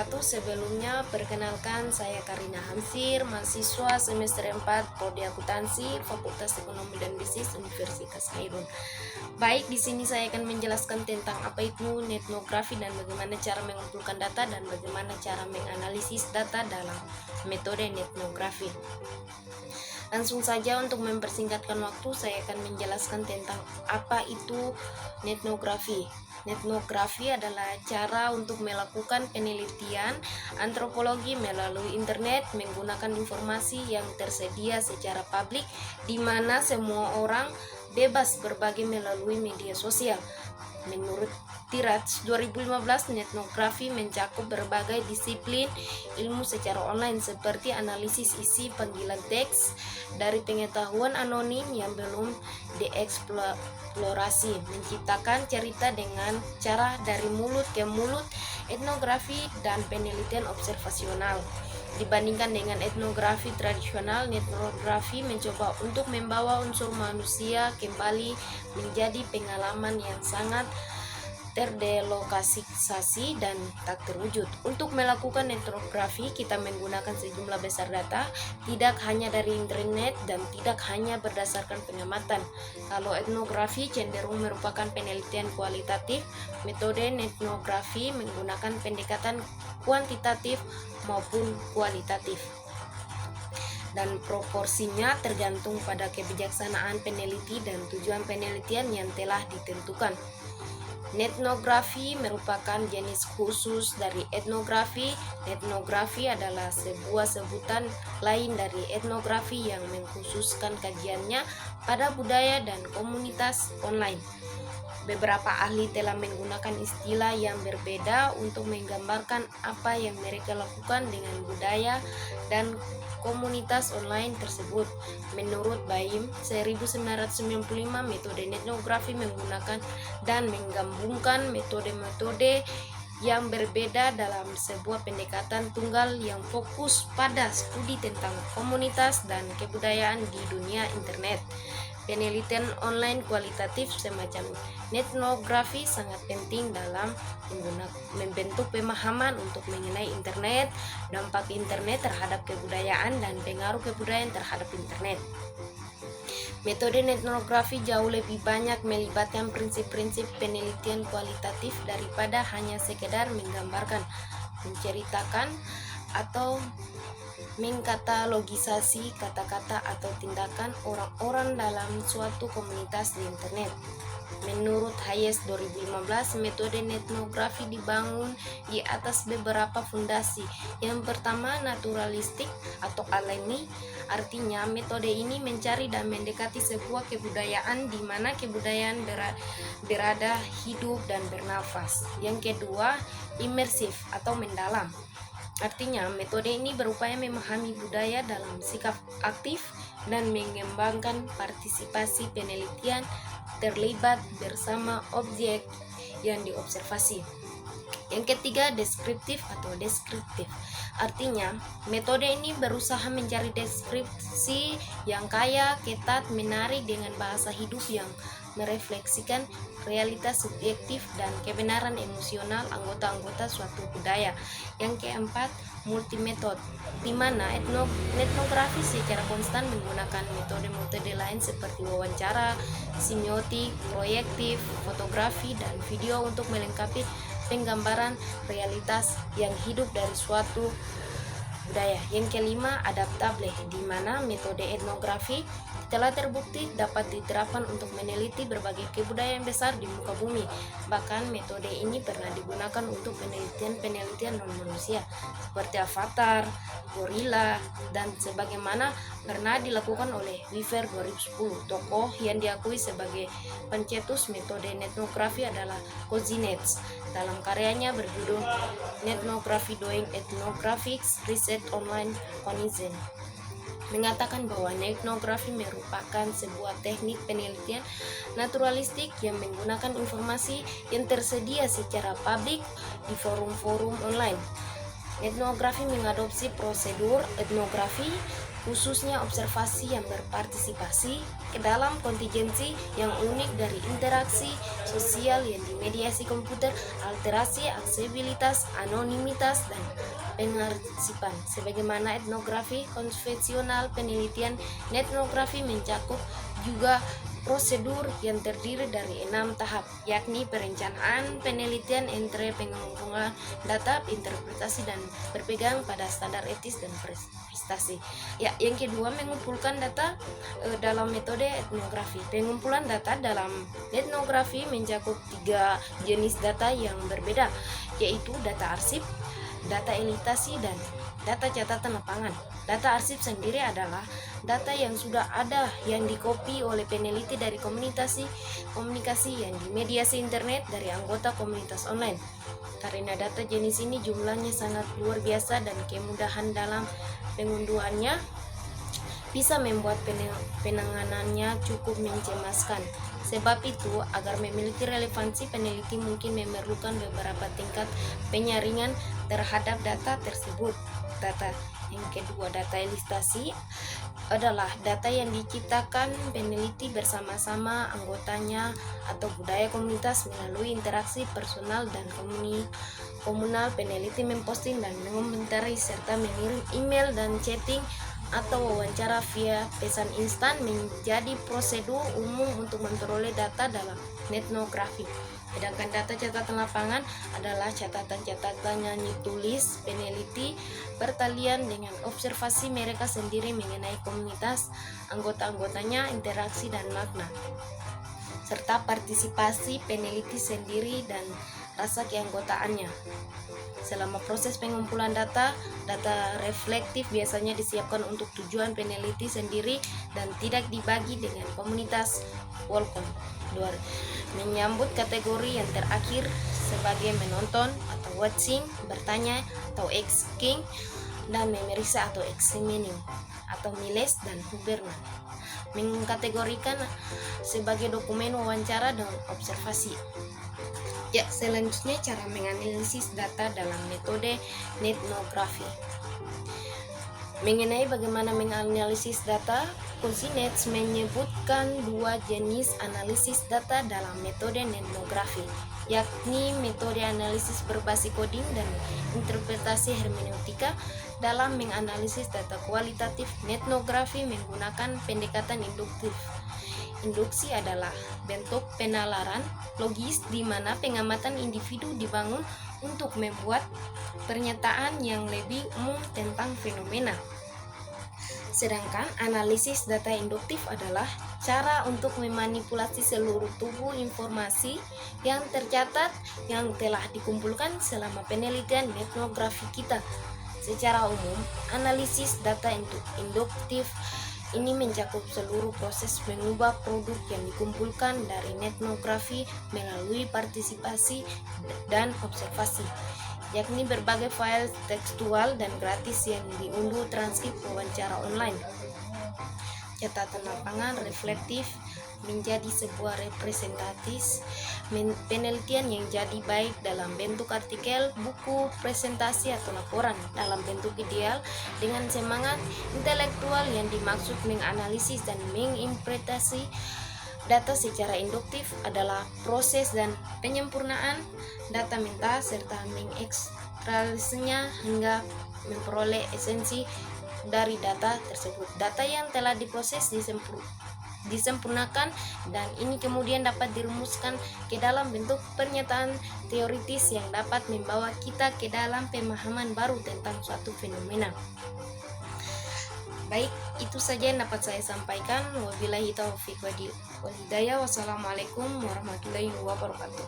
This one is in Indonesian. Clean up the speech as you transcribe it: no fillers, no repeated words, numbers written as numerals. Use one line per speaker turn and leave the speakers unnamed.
wabarakatuh. Sebelumnya perkenalkan, saya Karina Hamsir, mahasiswa semester 4 Prodi Akuntansi Fakultas Ekonomi dan Bisnis Universitas Hairun. Baik, di sini saya akan menjelaskan tentang apa itu etnografi dan bagaimana cara mengumpulkan data dan bagaimana cara menganalisis data dalam metode etnografi. Langsung saja, untuk mempersingkatkan waktu, saya akan menjelaskan tentang apa itu etnografi. Etnografi adalah cara untuk melakukan penelitian antropologi melalui internet menggunakan informasi yang tersedia secara publik, di mana semua orang bebas berbagi melalui media sosial. Menurut Tiraj 2015, etnografi mencakup berbagai disiplin ilmu secara online seperti analisis isi panggilan teks dari pengetahuan anonim yang belum dieksplorasi, menciptakan cerita dengan cara dari mulut ke mulut, etnografi dan penelitian observasional. Dibandingkan dengan etnografi tradisional, etnografi mencoba untuk membawa unsur manusia kembali menjadi pengalaman yang sangat terdelokalisasi dan tak terwujud. Untuk melakukan etnografi, kita menggunakan sejumlah besar data, tidak hanya dari internet dan tidak hanya berdasarkan pengamatan. Kalau etnografi cenderung merupakan penelitian kualitatif, metode etnografi menggunakan pendekatan kuantitatif maupun kualitatif, dan proporsinya tergantung pada kebijaksanaan peneliti dan tujuan penelitian yang telah ditentukan. Etnografi merupakan jenis khusus dari etnografi. Etnografi adalah sebuah sebutan lain dari etnografi yang mengkhususkan kajiannya pada budaya dan komunitas online. Beberapa ahli telah menggunakan istilah yang berbeda untuk menggambarkan apa yang mereka lakukan dengan budaya dan komunitas online tersebut. Menurut Baim 1995, metode etnografi menggunakan dan menggabungkan metode-metode yang berbeda dalam sebuah pendekatan tunggal yang fokus pada studi tentang komunitas dan kebudayaan di dunia internet. Penelitian online kualitatif semacam etnografi sangat penting dalam membentuk pemahaman untuk mengenai internet, dampak internet terhadap kebudayaan, dan pengaruh kebudayaan terhadap internet. Metode etnografi jauh lebih banyak melibatkan prinsip-prinsip penelitian kualitatif daripada hanya sekedar menggambarkan, menceritakan, atau mengkatalogisasi kata-kata atau tindakan orang-orang dalam suatu komunitas di internet. Menurut Hayes 2015, metode etnografi dibangun di atas beberapa fondasi. Yang pertama, naturalistik atau alami. Artinya, metode ini mencari dan mendekati sebuah kebudayaan di mana kebudayaan berada, hidup, dan bernafas. Yang kedua, imersif atau mendalam. Artinya, metode ini berupaya memahami budaya dalam sikap aktif dan mengembangkan partisipasi penelitian terlibat bersama objek yang diobservasi. Yang ketiga, deskriptif atau deskriptif. Artinya, metode ini berusaha mencari deskripsi yang kaya, ketat, menarik dengan bahasa hidup yang merefleksikan realitas subjektif dan kebenaran emosional anggota-anggota suatu budaya. Yang keempat, multimetode, di mana etnografi secara konstan menggunakan metode-metode lain seperti wawancara, semiotik, proyektif, fotografi, dan video untuk melengkapi penggambaran realitas yang hidup dari suatu budaya. Yang kelima, adaptable, di mana metode etnografi telah terbukti dapat diterapkan untuk meneliti berbagai kebudayaan besar di muka bumi. Bahkan metode ini pernah digunakan untuk penelitian non-manusia seperti avatar, gorila, dan sebagaimana pernah dilakukan oleh Weaver 2010. Tokoh yang diakui sebagai pencetus metode etnografi adalah Kozinets. Dalam karyanya berjudul Ethnography Doing Ethnographics Research Online Horizon, mengatakan bahwa etnografi merupakan sebuah teknik penelitian naturalistik yang menggunakan informasi yang tersedia secara publik di forum-forum online. Etnografi mengadopsi prosedur etnografi, khususnya observasi yang berpartisipasi ke dalam kontingensi yang unik dari interaksi sosial yang dimediasi komputer, alterasi aksesibilitas, anonimitas, dan pengarsipan. Sebagaimana etnografi konvensional, penelitian etnografi mencakup juga prosedur yang terdiri dari 6 tahap, yakni perencanaan, penelitian, pengumpulan data, interpretasi, dan berpegang pada standar etis dan prestasi. Ya, yang kedua, mengumpulkan data dalam metode etnografi. Pengumpulan data dalam etnografi mencakup 3 jenis data yang berbeda, yaitu data arsip, data elitasi, dan data catatan lapangan. Data arsip sendiri adalah data yang sudah ada yang dikopi oleh peneliti dari komunikasi yang dimediasi internet dari anggota komunitas online. Karena data jenis ini jumlahnya sangat luar biasa dan kemudahan dalam pengunduhannya bisa membuat penanganannya cukup mencemaskan. Sebab itu, agar memiliki relevansi, peneliti mungkin memerlukan beberapa tingkat penyaringan terhadap data tersebut. Data yang kedua, data elitasi adalah data yang diciptakan peneliti bersama-sama anggotanya atau budaya komunitas melalui interaksi personal dan komunal. Peneliti memposting dan mengomentari serta mengirim email dan chatting atau wawancara via pesan instan menjadi prosedur umum untuk memperoleh data dalam etnografi. Sedangkan data catatan lapangan adalah catatan-catatan yang ditulis peneliti bertalian dengan observasi mereka sendiri mengenai komunitas, anggota-anggotanya, interaksi dan makna, serta partisipasi peneliti sendiri dan rasa keanggotaannya. Selama proses pengumpulan data reflektif biasanya disiapkan untuk tujuan peneliti sendiri dan tidak dibagi dengan komunitas. Welcome. Menyambut kategori yang terakhir sebagai menonton atau watching, bertanya atau asking, dan memeriksa atau examining atau miles dan Huberman. Mengkategorikan sebagai dokumen wawancara dan observasi. Ya, selanjutnya cara menganalisis data dalam metode etnografi. Mengenai bagaimana menganalisis data, Cousinet menyebutkan 2 jenis analisis data dalam metode etnografi, yakni metode analisis berbasis coding dan interpretasi hermeneutika. Dalam menganalisis data kualitatif, etnografi menggunakan pendekatan induktif. Induksi adalah bentuk penalaran logis di mana pengamatan individu dibangun untuk membuat pernyataan yang lebih umum tentang fenomena. Sedangkan analisis data induktif adalah cara untuk memanipulasi seluruh tubuh informasi yang tercatat yang telah dikumpulkan selama penelitian etnografi kita. Secara umum, analisis data induktif ini mencakup seluruh proses mengubah produk yang dikumpulkan dari etnografi melalui partisipasi dan observasi, yakni berbagai file tekstual dan gratis yang diunduh transkrip wawancara online. Catatan lapangan reflektif menjadi sebuah representatif penelitian yang jadi baik dalam bentuk artikel, buku, presentasi, atau laporan dalam bentuk ideal dengan semangat intelektual yang dimaksud menganalisis dan menginterpretasi data secara induktif adalah proses dan penyempurnaan data mentah serta mengekstrasinya hingga memperoleh esensi dari data tersebut. Data yang telah diproses disempurnakan dan ini kemudian dapat dirumuskan ke dalam bentuk pernyataan teoritis yang dapat membawa kita ke dalam pemahaman baru tentang suatu fenomena. Baik, itu saja yang dapat saya sampaikan. Wabillahi taufiq wal hidayah. Wassalamualaikum warahmatullahi wabarakatuh.